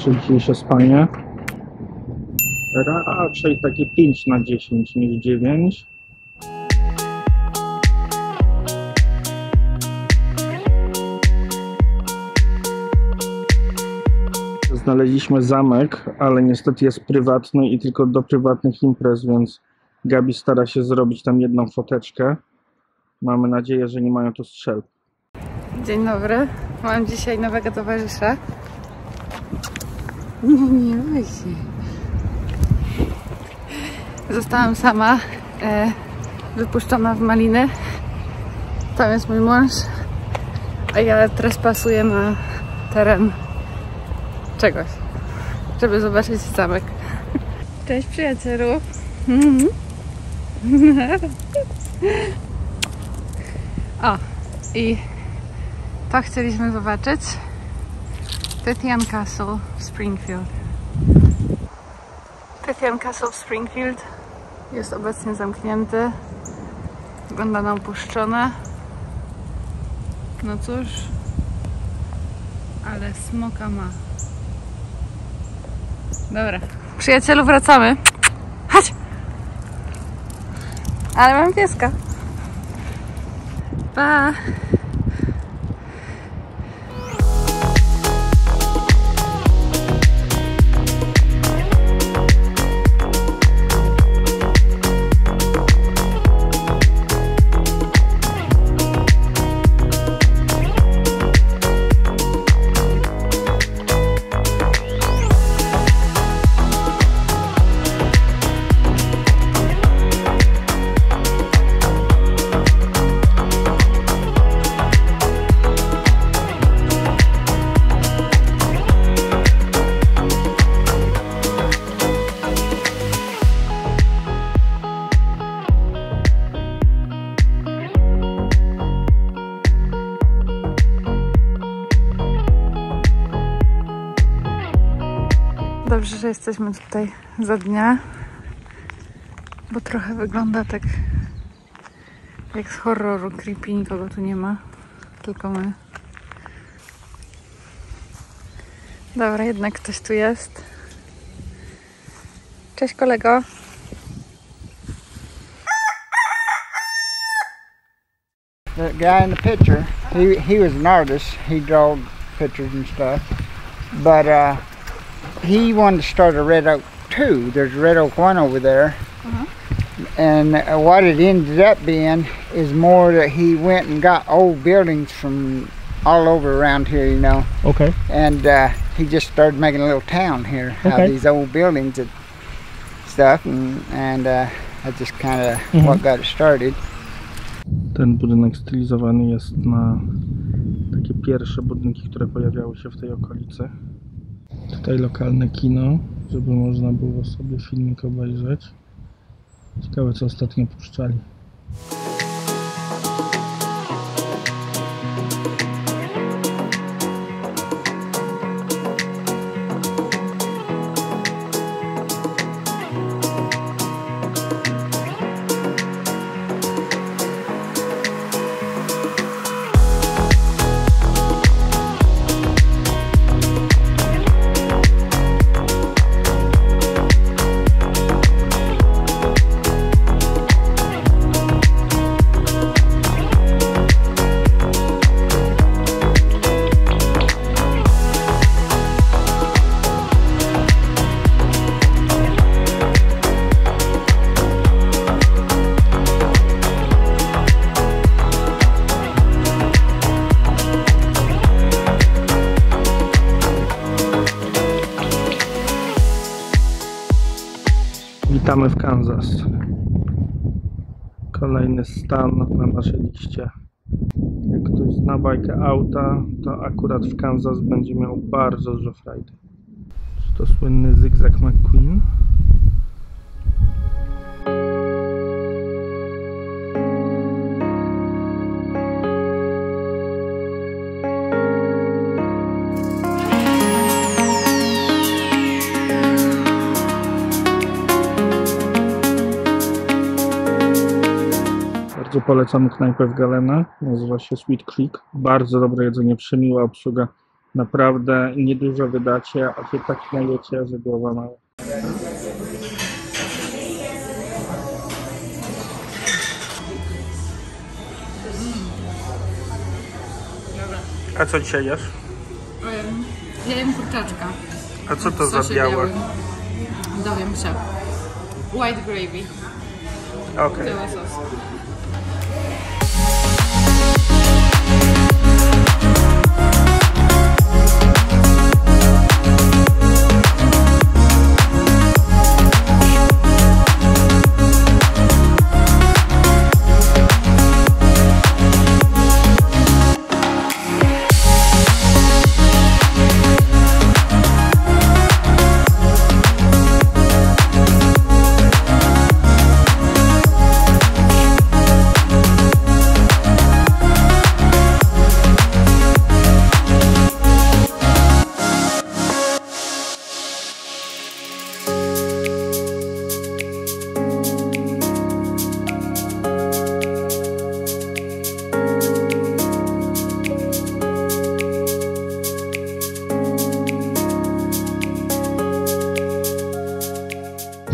nasze dzisiejsze spanie. Raczej takie 5 na 10 niż 9. Znaleźliśmy zamek, ale niestety jest prywatny i tylko do prywatnych imprez, więc Gabi stara się zrobić tam jedną foteczkę. Mamy nadzieję, że nie mają tu strzelb. Dzień dobry. Mam dzisiaj nowego towarzysza. Nie bój się. Zostałam sama, wypuszczona w maliny. Tam jest mój mąż, a ja trespasuję na teren czegoś, żeby zobaczyć zamek. Cześć przyjacielu. O, i to chcieliśmy zobaczyć. Pythian Castle w Springfield. Pythian Castle w Springfield jest obecnie zamknięty. Wygląda na opuszczone. No cóż, ale smoka ma. Dobra, przyjacielu, wracamy. Chodź! Ale mam pieska. Pa! Dobrze, że jesteśmy tutaj za dnia, bo trochę wygląda tak jak z horroru. Creepy, nikogo tu nie ma, tylko my. Dobra, jednak ktoś tu jest. Cześć kolego. The guy in the picture, he was an artist. He drew pictures and stuff, but he wanted to start a Red Oak 2. There's a Red Oak 1 over there. And what it ended up being is more that he went and got old buildings from all over around here, you know. Okay. And he just started making a little town here out of these old buildings and stuff. And that's just kind of what got it started. Ten budynek stylizowany jest na takie pierwsze budynki, które pojawiały się w tej okolicy. Tutaj lokalne kino, żeby można było sobie filmik obejrzeć. Ciekawe, co ostatnio puszczali. Witamy w Kansas. Kolejny stan na naszej liście. Jak ktoś zna bajkę auta, to akurat w Kansas będzie miał bardzo dużo frajdy. Czy to słynny Zygzak McQueen? Bardzo polecam knajpę w Galena, nazywa się Sweet Creek. Bardzo dobre jedzenie, przemiła obsługa. Naprawdę niedużo wydacie, a się tak najecie, że głowa mała. A co dzisiaj jesz? Ja jem kurczaczka. A co to za białe? Dowiem się. White gravy. Okej. Biały sos.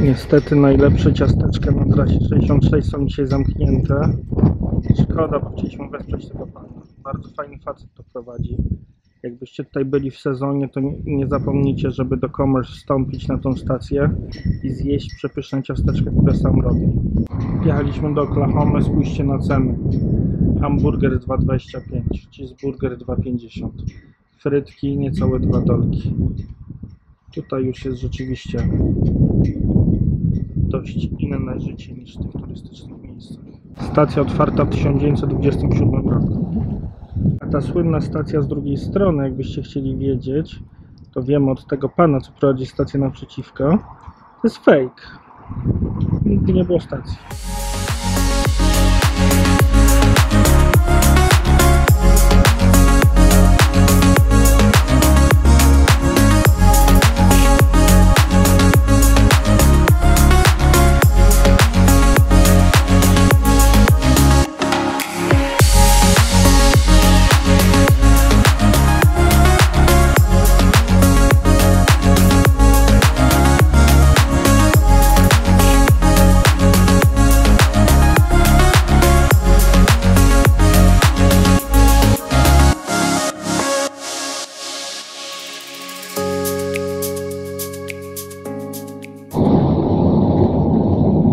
Niestety najlepsze ciasteczka na trasie 66 są dzisiaj zamknięte. Szkoda, bo chcieliśmy wesprzeć tego pana. Bardzo fajny facet to prowadzi. Jakbyście tutaj byli w sezonie, to nie zapomnijcie, żeby do Commerce wstąpić na tą stację i zjeść przepyszne ciasteczka, które sam robi. Wjechaliśmy do Oklahomy, spójrzcie na ceny. Hamburger 2,25, cheeseburger 2,50, frytki niecałe $2. Tutaj już jest rzeczywiście dość inne życie niż w tych turystycznych miejscach. Stacja otwarta w 1927 roku. A ta słynna stacja z drugiej strony, jakbyście chcieli wiedzieć, to wiemy od tego pana, co prowadzi stację naprzeciwko, to jest fake. Nigdy nie było stacji.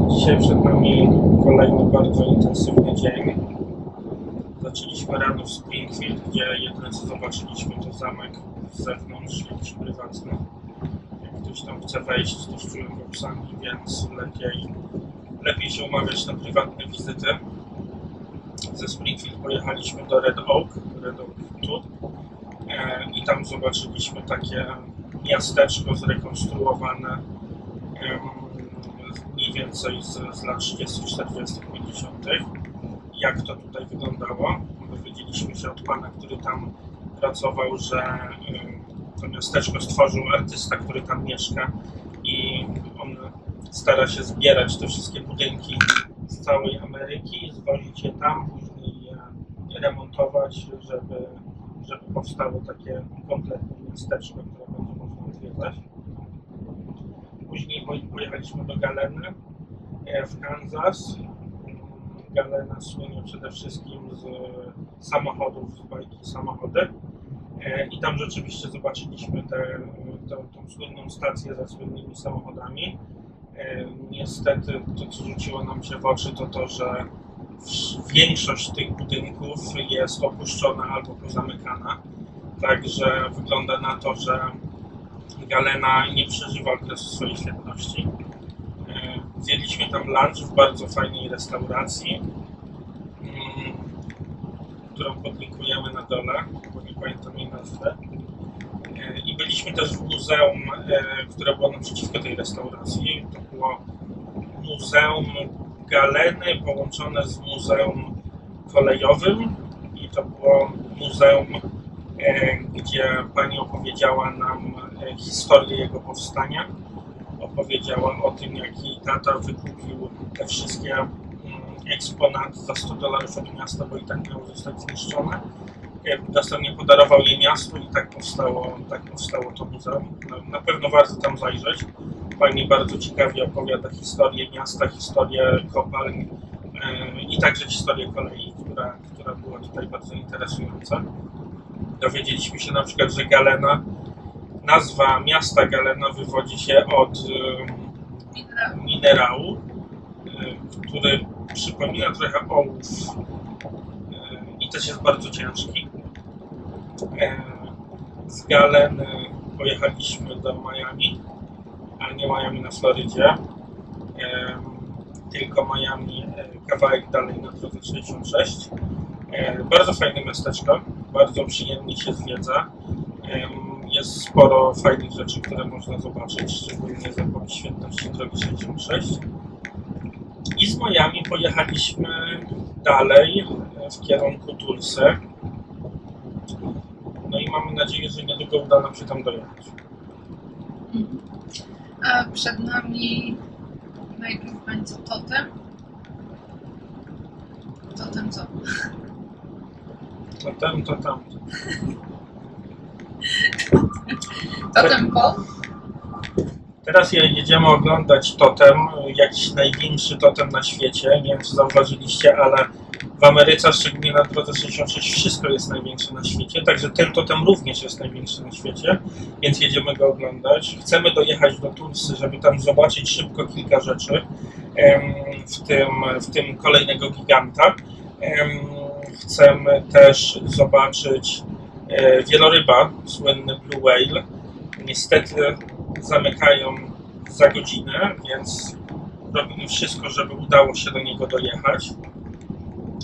Dzisiaj przed nami kolejny bardzo intensywny dzień. Zaczęliśmy rano w Springfield, gdzie jedyne co zobaczyliśmy to zamek z zewnątrz, jakiś prywatny. Jak ktoś tam chce wejść, to z czułymi psami, więc lepiej się umawiać na prywatne wizyty. Ze Springfield pojechaliśmy do Red Oak tu i tam zobaczyliśmy takie miasteczko zrekonstruowane mniej więcej z lat 30, 40, 50. Jak to tutaj wyglądało. Dowiedzieliśmy się od pana, który tam pracował, że to miasteczko stworzył artysta, który tam mieszka i on stara się zbierać te wszystkie budynki z całej Ameryki, zwozić je tam, później je remontować, żeby powstało takie kompletne miasteczko, które będzie można odwiedzać. Później pojechaliśmy do Galeny w Kansas. Galena słynie przede wszystkim z samochodów, z bajki samochody. I tam rzeczywiście zobaczyliśmy tą słynną stację ze słynnymi samochodami. Niestety to, co rzuciło nam się w oczy, to że większość tych budynków jest opuszczona albo pozamykana. Także wygląda na to, że Galena nie przeżywa okresu swojej świetności. Zjedliśmy tam lunch w bardzo fajnej restauracji, którą podlinkujemy na dole, bo nie pamiętam jej nazwy. I byliśmy też w muzeum, które było naprzeciwko tej restauracji. To było Muzeum Galeny połączone z Muzeum Kolejowym i to było muzeum, gdzie pani opowiedziała nam historię jego powstania. Opowiedziała o tym, jak jej tata wykupił te wszystkie eksponaty za $100 od miasta, bo i tak miały zostać zniszczone. następnie podarował je miastu i tak powstało to muzeum. Na pewno warto tam zajrzeć. Pani bardzo ciekawie opowiada historię miasta, historię kopalń i także historię kolei, która była tutaj bardzo interesująca. Dowiedzieliśmy się na przykład, że Galena, nazwa miasta Galena wywodzi się od minerału, który przypomina trochę ołów i też jest bardzo ciężki. Z Galeny pojechaliśmy do Miami, ale nie Miami na Florydzie, tylko Miami kawałek dalej na drodze 66. Bardzo fajne miasteczko, bardzo przyjemnie się zwiedza. Jest sporo fajnych rzeczy, które można zobaczyć, szczególnie z epoki świętości drogi 66. I z Miami pojechaliśmy dalej w kierunku Tulsy. No i mamy nadzieję, że niedługo uda nam się tam dojechać. A przed nami najpierw będzie totem. Totem co? Totem. Totem Pol? Teraz jedziemy oglądać totem, jakiś największy totem na świecie. Nie wiem, czy zauważyliście, ale w Ameryce, szczególnie na drodze 66, wszystko jest największe na świecie. Także ten totem również jest największy na świecie, więc jedziemy go oglądać. Chcemy dojechać do Tulsy, żeby tam zobaczyć szybko kilka rzeczy, w tym kolejnego giganta. Chcemy też zobaczyć wieloryba, słynny Blue Whale. Niestety zamykają za godzinę, więc robimy wszystko, żeby udało się do niego dojechać.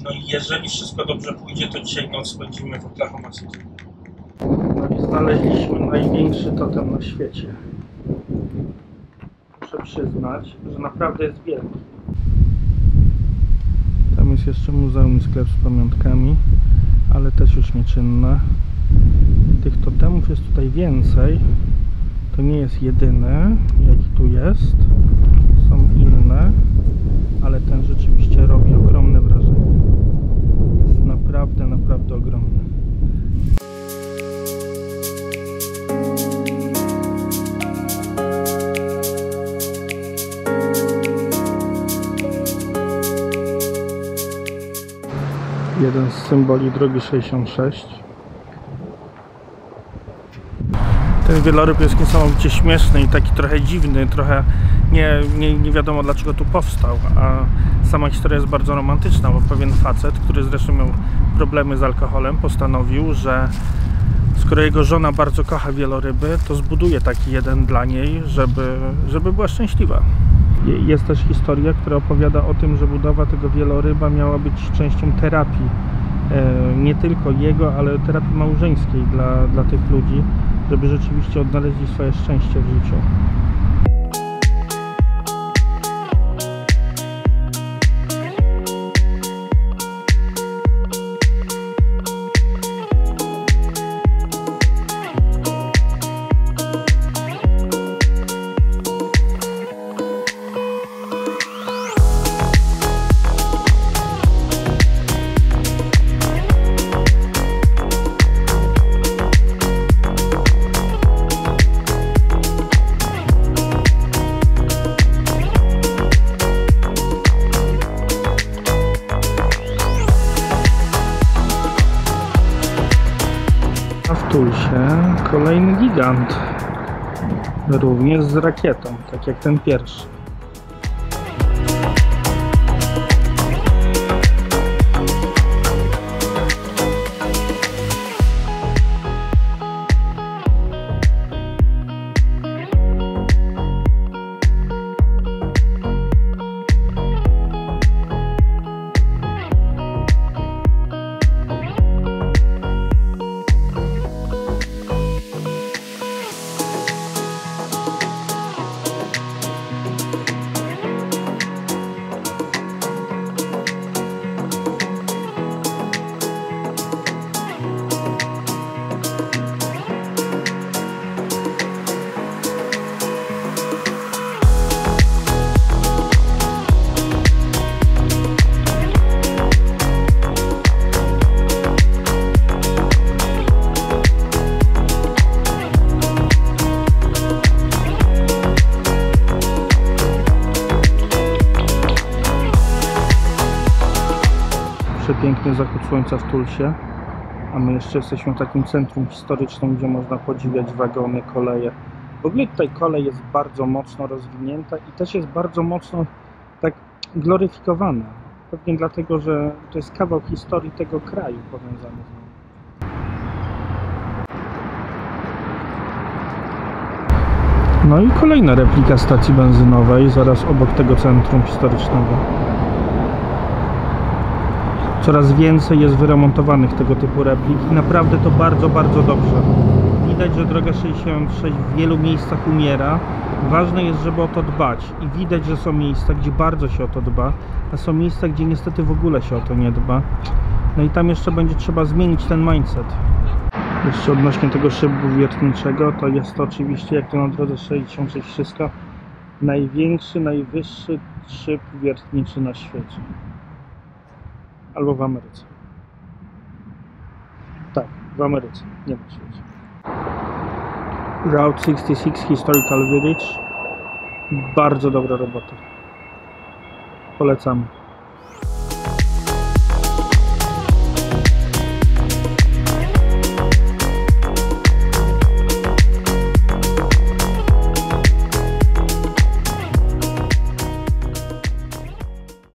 No i jeżeli wszystko dobrze pójdzie, to dzisiaj noc spędzimy w Oklahoma City. No i znaleźliśmy największy totem na świecie. Muszę przyznać, że naprawdę jest wielki. Tam jest jeszcze muzeum i sklep z pamiątkami, ale też już nieczynne. Tych totemów jest tutaj więcej. To nie jest jedyny, jaki tu jest. Są inne, ale ten rzeczywiście robi ogromne wrażenie. Jest naprawdę ogromny. Jeden z symboli drogi 66. Ten wieloryb jest niesamowicie śmieszny i taki trochę dziwny, trochę nie wiadomo dlaczego tu powstał, a sama historia jest bardzo romantyczna, bo pewien facet, który zresztą miał problemy z alkoholem, postanowił, że skoro jego żona bardzo kocha wieloryby, to zbuduje taki jeden dla niej, żeby była szczęśliwa. Jest też historia, która opowiada o tym, że budowa tego wieloryba miała być częścią terapii, nie tylko jego, ale terapii małżeńskiej dla tych ludzi, żeby rzeczywiście odnaleźli swoje szczęście w życiu. W Tulsie kolejny gigant, również z rakietą, tak jak ten pierwszy. przepiękny zachód słońca w Tulsie, a my jeszcze jesteśmy w takim centrum historycznym, gdzie można podziwiać wagony, koleje. W ogóle tutaj kolej jest bardzo mocno rozwinięta i też jest bardzo mocno tak gloryfikowana. Pewnie dlatego, że to jest kawał historii tego kraju powiązany z nią. No i kolejna replika stacji benzynowej, zaraz obok tego centrum historycznego. Coraz więcej jest wyremontowanych tego typu replik i naprawdę to bardzo, bardzo dobrze. Widać, że droga 66 w wielu miejscach umiera. Ważne jest, żeby o to dbać i widać, że są miejsca, gdzie bardzo się o to dba, a są miejsca, gdzie niestety w ogóle się o to nie dba. No i tam jeszcze będzie trzeba zmienić ten mindset. Jeszcze odnośnie tego szybu wiertniczego, to jest to oczywiście, jak to na drodze 66 wszystko, największy, najwyższy szyb wiertniczy na świecie. Albo w Ameryce. Tak, w Ameryce, nie na świecie. Route 66 Historical Village. Bardzo dobra robota. Polecamy.